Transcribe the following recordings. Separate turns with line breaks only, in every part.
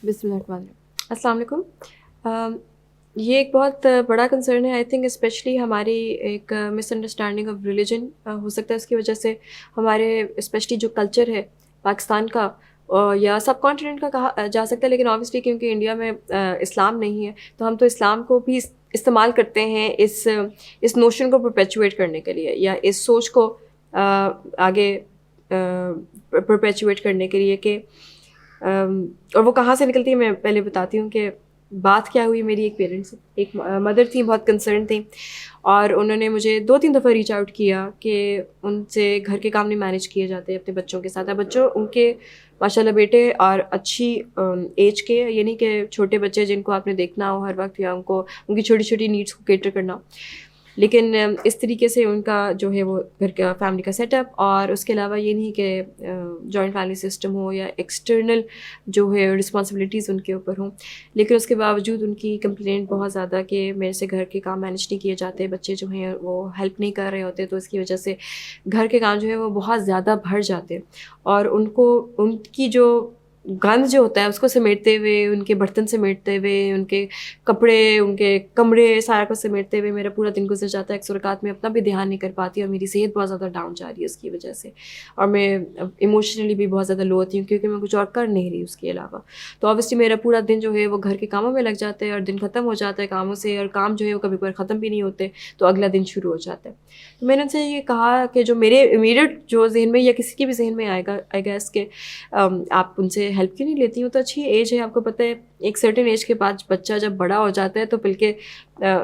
بسم اللہ الرحمن الرحیم. السلام علیکم. یہ ایک بہت بڑا کنسرن ہے آئی تھنک، اسپیشلی ہماری ایک مس انڈرسٹینڈنگ آف ریلیجن ہو سکتا ہے. اس کی وجہ سے ہمارے اسپیشلی جو کلچر ہے پاکستان کا یا سب کانٹیننٹ کا کہا جا سکتا ہے، لیکن آبویسلی کیونکہ انڈیا میں اسلام نہیں ہے تو ہم تو اسلام کو بھی استعمال کرتے ہیں اس نوشن کو پرپیچویٹ کرنے کے لیے، یا اس سوچ کو آگے پرپیچویٹ کرنے کے لیے کہ اور وہ کہاں سے نکلتی ہے میں پہلے بتاتی ہوں کہ بات کیا ہوئی. میری ایک پیرنٹس، ایک مدر تھیں، بہت کنسرن تھیں، اور انہوں نے مجھے 2-3 دفعہ ریچ آؤٹ کیا کہ ان سے گھر کے کام نہیں مینیج کیے جاتے اپنے بچوں کے ساتھ. بچوں ان کے ماشاء اللہ بیٹے اور اچھی ایج کے، یعنی کہ چھوٹے بچے جن کو آپ نے دیکھنا ہو ہر وقت، یا ان کی چھوٹی چھوٹی نیڈس کو کیٹر کرنا، لیکن اس طریقے سے ان کا جو ہے وہ گھر کا فیملی کا سیٹ اپ، اور اس کے علاوہ یہ نہیں کہ جوائنٹ فیملی سسٹم ہو یا ایکسٹرنل جو ہے رسپانسبلٹیز ان کے اوپر ہوں، لیکن اس کے باوجود ان کی کمپلینٹ بہت زیادہ کہ میرے سے گھر کے کام مینیج نہیں کیے جاتے، بچے جو ہیں وہ ہیلپ نہیں کر رہے ہوتے، تو اس کی وجہ سے گھر کے کام جو ہے وہ بہت زیادہ بڑھ جاتے، اور ان کی جو گند جو ہوتا ہے اس کو سمیٹتے ہوئے، ان کے برتن سمیٹتے ہوئے، ان کے کپڑے، ان کے کمرے سارا کو سمیٹتے ہوئے میرا پورا دن گزر جاتا ہے. اکثر اوقات میں اپنا بھی دھیان نہیں کر پاتی، اور میری صحت بہت زیادہ ڈاؤن جا رہی ہے اس کی وجہ سے، اور میں ایموشنلی بھی بہت زیادہ لو ہوتی ہوں کیونکہ میں کچھ اور کر نہیں رہی اس کے علاوہ. تو اوبیسلی میرا پورا دن جو ہے وہ گھر کے کاموں میں لگ جاتا ہے، اور دن ختم ہو جاتا ہے کاموں سے، اور کام جو ہے وہ کبھی کبھار ختم بھی نہیں ہوتے، تو اگلا دن شروع ہو جاتا ہے. تو میں نے ان سے یہ کہا کہ جو میرے امیڈیٹ جو ذہن میں یا کسی کے بھی ذہن میں آئے گا آئی گیس کہ آپ ان سے ہیلپ کیوں نہیں لیتی ہوں. تو اچھی ایج ہے، آپ کو پتہ ہے ایک سرٹن ایج کے بعد بچہ جب بڑا ہو جاتا ہے تو بلکہ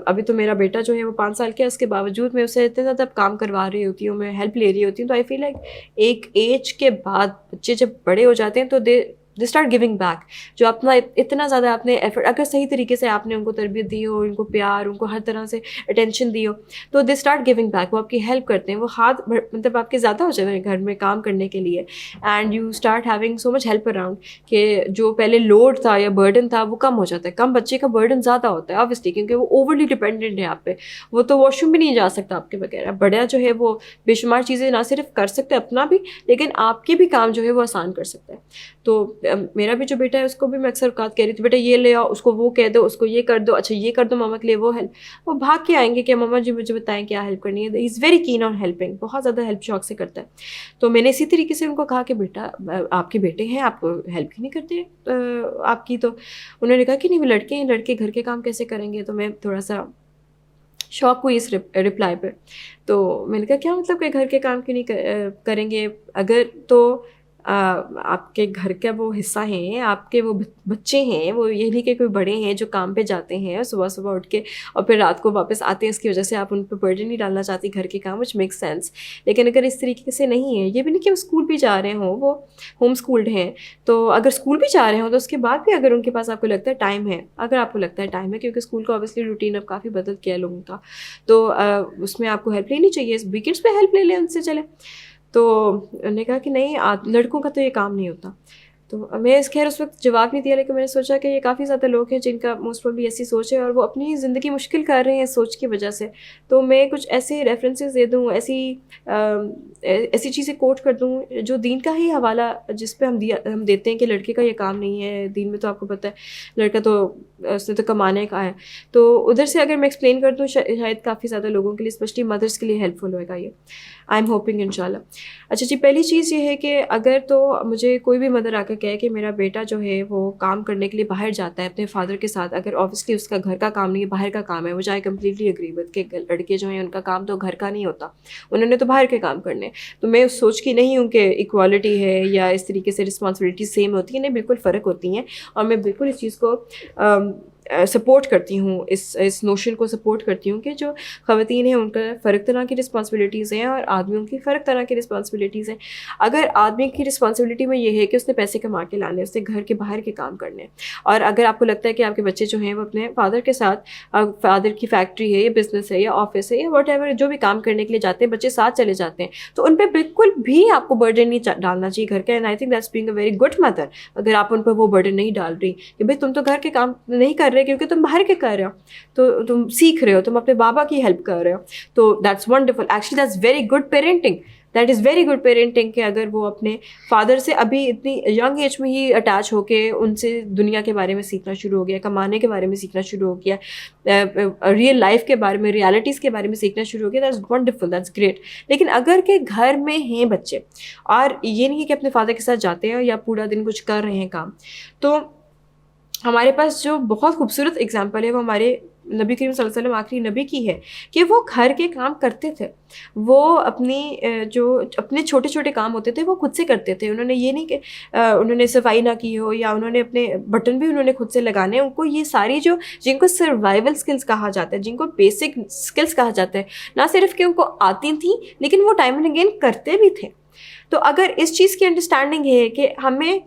ابھی تو میرا بیٹا جو ہے وہ 5 سال کا ہے، اس کے باوجود میں اسے اتنے زیادہ کام کروا رہی ہوتی ہوں، میں ہیلپ لے رہی ہوتی ہوں. تو آئی فیل لائک ایک ایج کے بعد بچے جب بڑے ہو جاتے ہیں تو دے اسٹارٹ گیونگ بیک. جو اپنا اتنا زیادہ آپ نے ایفرٹ، اگر صحیح طریقے سے آپ نے ان کو تربیت دی ہو، ان کو پیار، ان کو ہر طرح سے اٹینشن دی ہو، تو دے اسٹارٹ گیونگ بیک. وہ آپ کی ہیلپ کرتے ہیں، وہ ہاتھ مطلب آپ کے زیادہ ہو جاتے ہیں گھر میں کام کرنے کے لیے، and you start having so much help around کہ جو پہلے لوڈ تھا یا برڈن تھا وہ کم ہو جاتا ہے. کم بچے کا برڈن زیادہ ہوتا ہے obviously کیونکہ وہ اوورلی ڈپینڈنٹ ہے آپ پہ، وہ تو واش روم بھی نہیں جا سکتا آپ کے بغیر. بڑا جو ہے وہ بے شمار چیزیں نہ صرف کر سکتے اپنا بھی، لیکن آپ کے بھی کام جو ہے وہ آسان کر سکتا ہے. تو میرا بھی جو بیٹا ہے اس کو بھی میں اکثر اوقات کہہ رہی تھی بیٹا یہ لے آؤ، اس کو وہ کہہ دو، اس کو یہ کر دو، اچھا یہ کر دو ماما کے لیے، وہ ہیلپ، وہ بھاگ کے آئیں گے کہ ماما جی مجھے بتائیں کیا ہیلپ کرنی ہے. He is very keen on helping, بہت زیادہ ہیلپ شوق سے کرتا ہے. تو میں نے اسی طریقے سے ان کو کہا کہ بیٹا آپ کے بیٹے ہیں، آپ ہیلپ ہی نہیں کرتے آپ کی. تو انہوں نے کہا کہ نہیں وہ لڑکے ہیں، لڑکے گھر کے کام کیسے کریں گے. تو میں تھوڑا سا شوق ہوئی اس رپلائی پہ. تو میں نے کہا کیا مطلب کہ گھر کے کام کیوں نہیں کریں گے؟ اگر تو آپ کے گھر کا وہ حصہ ہیں، آپ کے وہ بچے ہیں، وہ یہ نہیں کہ کوئی بڑے ہیں جو کام پہ جاتے ہیں صبح صبح اٹھ کے اور پھر رات کو واپس آتے ہیں، اس کی وجہ سے آپ ان پہ برڈن نہیں ڈالنا چاہتی گھر کے کام، وچ میک سینس. لیکن اگر اس طریقے سے نہیں ہے، یہ بھی نہیں کہ وہ اسکول بھی جا رہے ہوں، وہ ہوم اسکولڈ ہیں، تو اگر اسکول بھی جا رہے ہوں تو اس کے بعد بھی اگر ان کے پاس آپ کو لگتا ہے ٹائم ہے، اگر آپ کو لگتا ہے ٹائم ہے، کیونکہ اسکول کا اوبیسلی روٹین اب کافی بدل کیا ہے لوگوں کا، تو اس میں آپ کو ہیلپ لینی چاہیے، ویکینڈس پہ ہیلپ لے لیں ان سے چلے. تو انہوں نے کہا کہ نہیں لڑکوں کا تو یہ کام نہیں ہوتا. تو میں خیر اس وقت جواب نہیں دیا، لیکن میں نے سوچا کہ یہ کافی زیادہ لوگ ہیں جن کا موسٹ پروبلی ایسی سوچ ہے، اور وہ اپنی زندگی مشکل کر رہے ہیں اس سوچ کی وجہ سے. تو میں کچھ ایسے ریفرنسز دے دوں، ایسی چیزیں کوٹ کر دوں جو دین کا ہی حوالہ جس پہ ہم دیتے ہیں کہ لڑکے کا یہ کام نہیں ہے. دین میں تو آپ کو پتہ ہے لڑکا تو اس نے تو کمانے کا ہے. تو ادھر سے اگر میں ایکسپلین کر دوں شاید کافی زیادہ لوگوں کے لیے اسپیشلی مدرس کے لیے ہیلپ فل ہوئے گا یہ. آئی ایم ہوپنگ ان شاء اللہ. اچھا جی، پہلی چیز یہ ہے کہ اگر تو مجھے کوئی بھی مدر آ کر کہے کہ میرا بیٹا جو ہے وہ کام کرنے کے لیے باہر جاتا ہے اپنے فادر کے ساتھ، اگر اوبیسلی اس کا گھر کا کام نہیں ہے باہر کا کام ہے، وہ جائے کمپلیٹلی اگری وتھ کہ لڑکے جو ہیں ان کا کام تو گھر کا نہیں ہوتا، انہوں نے تو باہر کے کام کرنے. تو میں اس سوچ کی نہیں ہوں کہ ایکوالٹی ہے یا اس طریقے سے رسپانسبلٹی سیم ہوتی ہیں، نہیں بالکل فرق ہوتی ہیں. اور میں بالکل اس چیز کو سپورٹ کرتی ہوں، اس نوشن کو سپورٹ کرتی ہوں کہ جو خواتین ہیں ان کا فرق طرح کی رسپانسبلٹیز ہیں اور آدمیوں کی فرق طرح کی رسپانسبلٹیز ہیں. اگر آدمی کی رسپانسبلٹی میں یہ ہے کہ اس نے پیسے کما کے لانے، اس نے گھر کے باہر کے کام کرنے، اور اگر آپ کو لگتا ہے کہ آپ کے بچے جو ہیں وہ اپنے فادر کے ساتھ، فادر کی فیکٹری ہے یا بزنس ہے یا آفس ہے یا واٹ ایور جو بھی کام کرنے کے لیے جاتے ہیں، بچے ساتھ چلے جاتے ہیں، تو ان پہ بالکل بھی آپ کو برڈن نہیں ڈالنا چاہیے گھر کا. And I think that's being a very good mother اگر آپ ان پہ وہ برڈن نہیں ڈال رہی کہ بھائی تم تو گھر کے کام نہیں کر رہے کیونکہ تم باہر کے کر رہے ہو, تو تم سیکھ رہے ہو, تم اپنے بابا کی ہیلپ کر رہے ہو, تو that's wonderful. Actually that's very good parenting, that is very good parenting کہ اگر وہ اپنے فادر سے ابھی اتنی ینگ ایج میں ہی اٹیچ ہو کے ان سے دنیا کے بارے میں سیکھنا شروع ہو گیا, کمانے کے بارے میں سیکھنا شروع ہو گیا, ریئل لائف کے بارے میں, ریالٹیز کے بارے میں سیکھنا شروع ہو گیا. That's wonderful, that's great. لیکن اگر کہ گھر میں ہیں بچے اور یہ نہیں کہ اپنے فادر کے ساتھ جاتے ہیں یا پورا دن کچھ کر رہے ہیں کام, تو ہمارے پاس جو بہت خوبصورت اگزامپل ہے وہ ہمارے نبی کریم صلی اللہ علیہ وسلم آخری نبی کی ہے کہ وہ گھر کے کام کرتے تھے. وہ اپنی جو اپنے چھوٹے چھوٹے کام ہوتے تھے وہ خود سے کرتے تھے. انہوں نے یہ نہیں کہ انہوں نے صفائی نہ کی ہو یا انہوں نے اپنے بٹن بھی انہوں نے خود سے لگانے. ان کو یہ ساری جو جن کو سروائیول اسکلس کہا جاتا ہے, جن کو بیسک اسکلس کہا جاتا ہے, نہ صرف کہ ان کو آتی تھیں لیکن وہ ٹائم اینڈ اگین کرتے بھی تھے. تو اگر اس چیز کی انڈرسٹینڈنگ ہے کہ ہمیں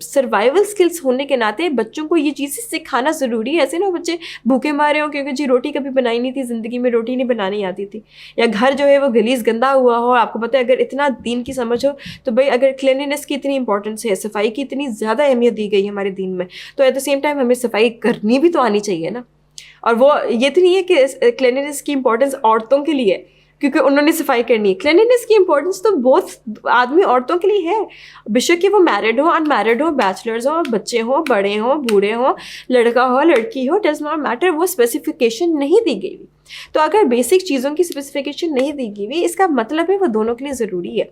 سروائیول اسکلس ہونے کے ناطے بچوں کو یہ چیزیں سکھانا ضروری ہے. ایسے نا بچے بھوکے مارے ہوں کیونکہ جی روٹی کبھی بنائی نہیں تھی زندگی میں, روٹی نہیں بنانی آتی تھی, یا گھر جو ہے وہ گلیز گندا ہوا ہو. آپ کو پتہ ہے اگر اتنا دین کی سمجھ ہو تو بھائی اگر کلینینس کی اتنی امپورٹنس ہے, صفائی کی اتنی زیادہ اہمیت دی گئی ہے ہمارے دین میں, تو ایٹ دا سیم ٹائم ہمیں صفائی کرنی بھی تو آنی چاہیے نا. اور وہ یہ تو نہیں ہے کہ کلینینس کی امپورٹنس عورتوں کے لیے کیونکہ انہوں نے صفائی کرنی ہے. کلینینس کی امپورٹنس تو بہت آدمی عورتوں کے لیے ہے, بے کہ وہ میرڈ ہو, ان میرڈ ہو, بیچلرز ہوں, بچے ہوں, بڑے ہوں, بوڑھے ہوں, لڑکا ہو, لڑکی ہو, ڈز ناٹ میٹر. وہ اسپیسیفیکیشن نہیں دی گئی ہوئی. تو اگر بیسک چیزوں کی اسپیسیفیکیشن نہیں دی گئی ہوئی, اس کا مطلب ہے وہ دونوں کے لیے ضروری ہے.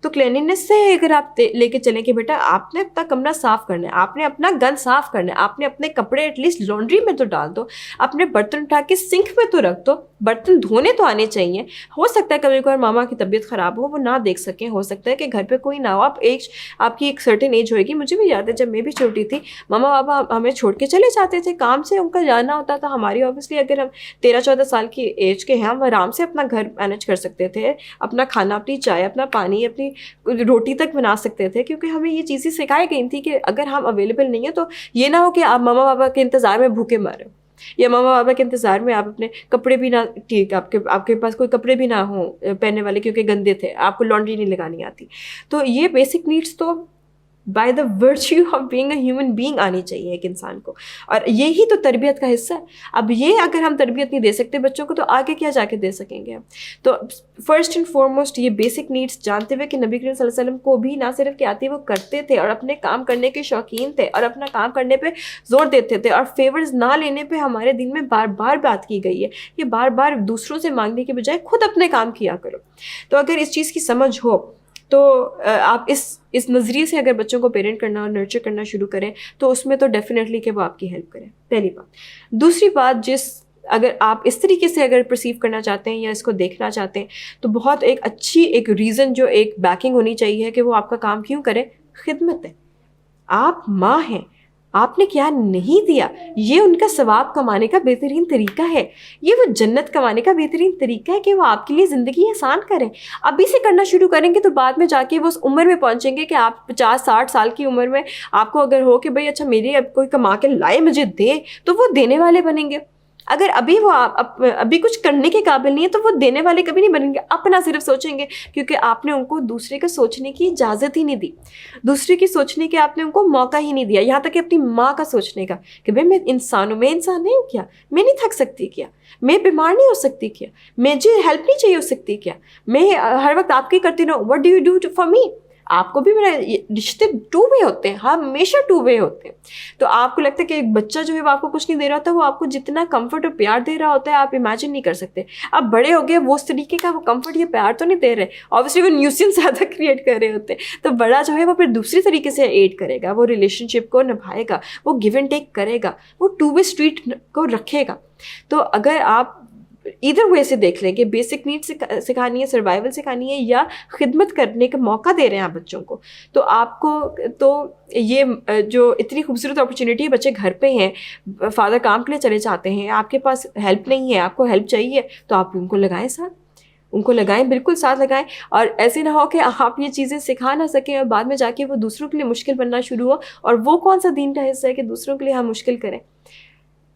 تو کلینینس سے اگر آپ لے کے چلیں کہ بیٹا آپ نے اپنا کمرہ صاف کرنا ہے, آپ نے اپنا گن صاف کرنا ہے, آپ نے اپنے کپڑے ایٹ لیسٹ لانڈری میں تو ڈال دو, اپنے برتن اٹھا کے سنک میں تو رکھ دو, برتن دھونے تو آنے چاہیے. ہو سکتا ہے کبھی کبھار ماما کی طبیعت خراب ہو, وہ نہ دیکھ سکیں, ہو سکتا ہے کہ گھر پہ کوئی نہ ہو, آپ کی ایک سرٹن ایج ہوئے گی. مجھے بھی یاد ہے جب میں بھی چھوٹی تھی ماما بابا ہمیں چھوڑ کے چلے جاتے تھے کام سے, ان کا جانا ہوتا تھا. ہماری اوبیسلی اگر ہم 13-14 سال کی ایج کے ہیں, ہم آرام سے اپنا گھر مینیج کر سکتے تھے, اپنا کھانا, اپنی چائے, اپنا پانی, اپنی روٹی تک بنا سکتے تھے, کیونکہ ہمیں یہ چیزیں سکھائی گئی تھی کہ اگر ہم اویلیبل نہیں ہیں تو یہ نہ ہو کہ آپ ماما بابا کے انتظار میں بھوکے مرے, یا ماما بابا کے انتظار میں آپ اپنے کپڑے بھی نہ, ٹھیک آپ کے پاس کوئی کپڑے بھی نہ ہوں پہننے والے کیونکہ گندے تھے, آپ کو لانڈری نہیں لگانی آتی. تو یہ بیسک نیڈس تو by the virtue of being a human being آنی چاہیے ایک انسان کو, اور یہی تو تربیت کا حصہ ہے. اب یہ اگر ہم تربیت نہیں دے سکتے بچوں کو تو آگے کیا جا کے دے سکیں گے ہم. تو فرسٹ اینڈ فارموسٹ یہ بیسک نیڈس جانتے ہوئے کہ نبی کریم صلی اللہ علیہ وسلم کو بھی نہ صرف کہ آتی, وہ کرتے تھے اور اپنے کام کرنے کے شوقین تھے اور اپنا کام کرنے پہ زور دیتے تھے, اور فیورز نہ لینے پہ ہمارے دین میں بار بار بات کی گئی ہے کہ بار بار دوسروں سے مانگنے کے بجائے خود اپنے کام کیا کرو. تو اگر اس چیز کی سمجھ ہو تو آپ اس نظریے سے اگر بچوں کو پیرنٹ کرنا اور نرچر کرنا شروع کریں تو اس میں تو ڈیفینیٹلی کہ وہ آپ کی ہیلپ کریں, پہلی بات. دوسری بات, اگر آپ اس طریقے سے اگر پرسیو کرنا چاہتے ہیں یا اس کو دیکھنا چاہتے ہیں تو بہت ایک اچھی ایک ریزن, جو ایک بیکنگ ہونی چاہیے کہ وہ آپ کا کام کیوں کرے, خدمت ہے. آپ ماں ہیں, آپ نے کیا نہیں دیا, یہ ان کا ثواب کمانے کا بہترین طریقہ ہے, یہ وہ جنت کمانے کا بہترین طریقہ ہے کہ وہ آپ کے لیے زندگی آسان کریں. ابھی سے کرنا شروع کریں گے تو بعد میں جا کے وہ اس عمر میں پہنچیں گے کہ آپ 50-60 سال کی عمر میں آپ کو اگر ہو کہ بھائی اچھا میری اب کوئی کما کے لائے مجھے دے, تو وہ دینے والے بنیں گے. اگر ابھی وہ ابھی کچھ کرنے کے قابل نہیں ہے تو وہ دینے والے کبھی نہیں بنیں گے, اپنا صرف سوچیں گے, کیونکہ آپ نے ان کو دوسرے کا سوچنے کی اجازت ہی نہیں دی, دوسرے کی سوچنے کے آپ نے ان کو موقع ہی نہیں دیا. یہاں تک کہ اپنی ماں کا سوچنے کا کہ بھائی میں انسان ہوں, میں انسان نہیں ہوں کیا, میں نہیں تھک سکتی کیا, میں بیمار نہیں ہو سکتی کیا, مجھے ہیلپ نہیں چاہیے ہو سکتی کیا, میں ہر وقت آپ کی کرتی رہوں, what do you do for me. آپ کو بھی میرے رشتے ٹو وے ہوتے ہیں, ہمیشہ ٹو وے ہوتے ہیں. تو آپ کو لگتا ہے کہ ایک بچہ جو ہے وہ آپ کو کچھ نہیں دے رہا ہوتا, وہ آپ کو جتنا کمفرٹ اور پیار دے رہا ہوتا ہے آپ امیجن نہیں کر سکتے. آپ بڑے ہو گئے, وہ اس طریقے کا وہ کمفرٹ یا پیار تو نہیں دے رہے, اوبیسلی وہ نیوسینس زیادہ کریٹ کر رہے ہوتے ہیں. تو بڑا جو ہے وہ پھر دوسری طریقے سے ایڈ کرے گا, وہ ریلیشن شپ کو نبھائے گا, وہ گیو اینڈ ٹیک کرے گا, وہ ٹو وے اسٹریٹ کو رکھے گا. تو اگر آپ ادھر وے سے دیکھ لیں کہ بیسک نیڈ سکھانی ہے, سروائیول سکھانی ہے, یا خدمت کرنے کا موقع دے رہے ہیں آپ بچوں کو, تو آپ کو تو یہ جو اتنی خوبصورت اپرچونیٹی ہے, بچے گھر پہ ہیں, فادر کام کے لیے چلے جاتے ہیں, آپ کے پاس ہیلپ نہیں ہے, آپ کو ہیلپ چاہیے, تو آپ ان کو لگائیں ساتھ, ان کو لگائیں, بالکل ساتھ لگائیں. اور ایسے نہ ہو کہ آپ یہ چیزیں سکھا نہ سکیں اور بعد میں جا کے وہ دوسروں کے لیے مشکل بننا شروع ہو, اور وہ کون سا دین کا حصہ ہے کہ دوسروں کے لیے ہم مشکل کریں.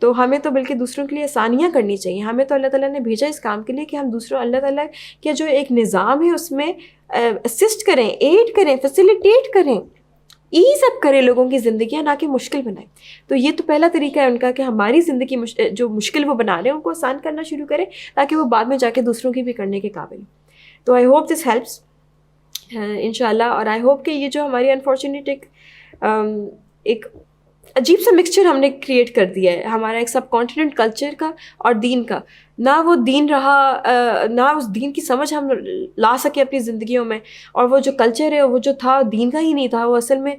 تو ہمیں تو بلکہ دوسروں کے لیے آسانیاں کرنی چاہیے. ہمیں تو اللہ تعالیٰ نے بھیجا اس کام کے لیے کہ ہم دوسروں, اللہ تعالیٰ کا جو ایک نظام ہے اس میں اسسٹ کریں, ایڈ کریں, فیسیلیٹیٹ کریں. ایز اپ کرے لوگوں کی زندگیاں، نہ کہ مشکل بنائے. تو یہ تو پہلا طریقہ ہے ان کا کہ ہماری زندگی جو مشکل وہ بنا رہے ہیں ان کو آسان کرنا شروع کریں تاکہ وہ بعد میں جا کے دوسروں کی بھی کرنے کے قابل ہوں. تو آئی ہوپ دس ہیلپس ان شاء اللہ. اور آئی ہوپ کہ یہ جو ہماری انفارچونیٹ ایک عجیب سا مکسچر ہم نے کریٹ کر دیا ہے ہمارا ایک سب کانٹیننٹ کلچر کا اور دین کا، نہ وہ دین رہا، نہ اس دین کی سمجھ ہم لا سکے اپنی زندگیوں میں، اور وہ جو کلچر ہے وہ جو تھا دین کا ہی نہیں تھا، وہ اصل میں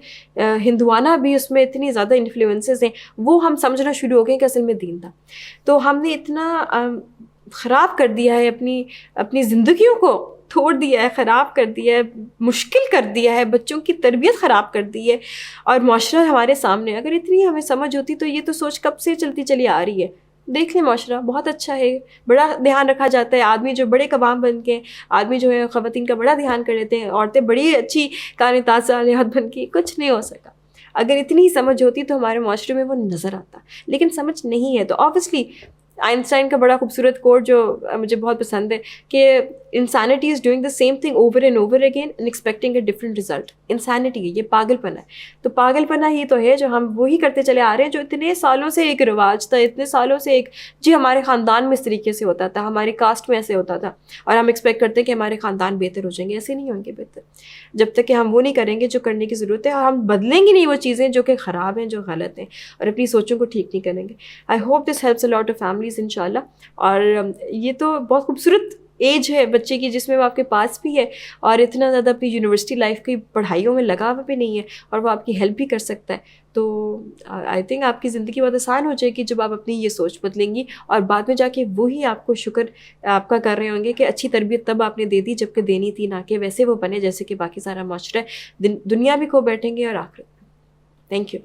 ہندوانہ بھی اس میں اتنی زیادہ انفلوئنسز ہیں، وہ ہم سمجھنا شروع ہو گئے کہ اصل میں دین تھا. تو ہم نے اتنا خراب کر دیا ہے اپنی زندگیوں کو، توڑ دیا ہے، خراب کر دیا ہے، مشکل کر دیا ہے، بچوں کی تربیت خراب کر دی ہے، اور معاشرہ ہمارے سامنے. اگر اتنی ہمیں سمجھ ہوتی تو یہ تو سوچ کب سے چلتی چلی آ رہی ہے. دیکھ لیں معاشرہ بہت اچھا ہے، بڑا دھیان رکھا جاتا ہے، آدمی جو بڑے کباب بن کے، آدمی جو ہے خواتین کا بڑا دھیان کر لیتے ہیں، عورتیں بڑی اچھی قانتات صالحات بن کے، کچھ نہیں ہو سکا. اگر اتنی ہی سمجھ ہوتی تو ہمارے معاشرے میں وہ نظر آتا، لیکن سمجھ نہیں ہے. تو آبویسلی آئنسٹائن کا بڑا خوبصورت کوٹ جو مجھے بہت پسند ہے کہ insanity is doing the same thing over and over again and expecting a different result. Insanity ہے، یہ پاگل پنا ہے. تو پاگل پنا ہی تو ہے جو ہم وہی کرتے چلے آ رہے ہیں جو اتنے سالوں سے ایک رواج تھا، اتنے سالوں سے ایک جی ہمارے خاندان میں اس طریقے سے ہوتا تھا، ہماری کاسٹ میں ایسے ہوتا تھا، اور ہم ایکسپیکٹ کرتے ہیں کہ ہمارے خاندان بہتر ہو جائیں گے. ایسے نہیں ہوں گے بہتر جب تک کہ ہم وہ نہیں کریں گے جو کرنے کی ضرورت ہے، اور ہم بدلیں گے نہیں وہ چیزیں جو کہ خراب ہیں، جو غلط ہیں، اور اپنی سوچوں کو ٹھیک نہیں کریں گے. I hope this helps a lot of families ان شاء اللہ. اور یہ تو بہت خوبصورت ایج ہے بچے کی جس میں وہ آپ کے پاس بھی ہے اور اتنا زیادہ اپنی یونیورسٹی لائف کی پڑھائیوں میں لگا ہوا بھی نہیں ہے، اور وہ آپ کی ہیلپ بھی کر سکتا ہے. تو آئی تھنک آپ کی زندگی بہت آسان ہو جائے گی جب آپ اپنی یہ سوچ بدلیں گی، اور بعد میں جا کے وہی آپ کو شکر آپ کا کر رہے ہوں گے کہ اچھی تربیت تب آپ نے دے دی جب کہ دینی تھی، نہ کہ ویسے وہ بنے جیسے کہ باقی سارا معاشرہ ہے. دنیا بھی کھو بیٹھیں گے اور آخرت. Thank you.